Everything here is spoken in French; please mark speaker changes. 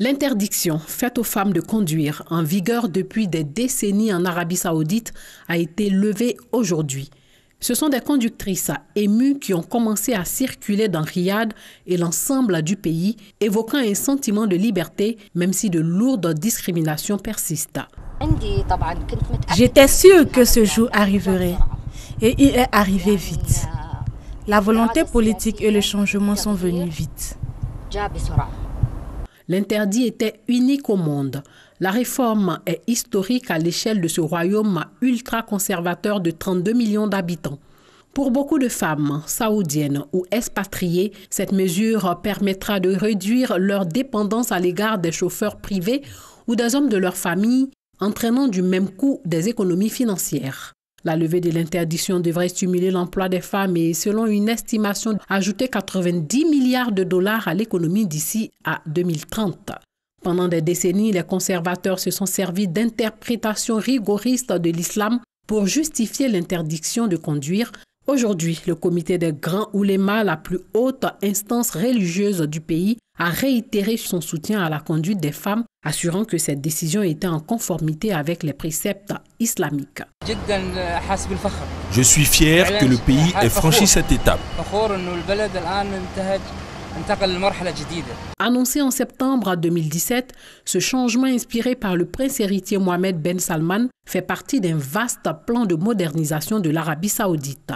Speaker 1: L'interdiction faite aux femmes de conduire, en vigueur depuis des décennies en Arabie Saoudite, a été levée aujourd'hui. Ce sont des conductrices émues qui ont commencé à circuler dans Riyad et l'ensemble du pays, évoquant un sentiment de liberté, même si de lourdes discriminations persistent.
Speaker 2: J'étais sûre que ce jour arriverait et il est arrivé vite. La volonté politique et le changement sont venus vite.
Speaker 1: L'interdit était unique au monde. La réforme est historique à l'échelle de ce royaume ultra-conservateur de 32 millions d'habitants. Pour beaucoup de femmes saoudiennes ou expatriées, cette mesure permettra de réduire leur dépendance à l'égard des chauffeurs privés ou des hommes de leur famille, entraînant du même coup des économies financières. La levée de l'interdiction devrait stimuler l'emploi des femmes et, selon une estimation, ajouter 90 milliards de dollars à l'économie d'ici à 2030. Pendant des décennies, les conservateurs se sont servis d'interprétations rigoristes de l'islam pour justifier l'interdiction de conduire. Aujourd'hui, le comité des grands oulémas, la plus haute instance religieuse du pays, a réitéré son soutien à la conduite des femmes, assurant que cette décision était en conformité avec les préceptes islamiques.
Speaker 3: Je suis fier que le pays ait franchi cette étape.
Speaker 1: Annoncé en septembre 2017, ce changement inspiré par le prince héritier Mohammed Ben Salman fait partie d'un vaste plan de modernisation de l'Arabie saoudite.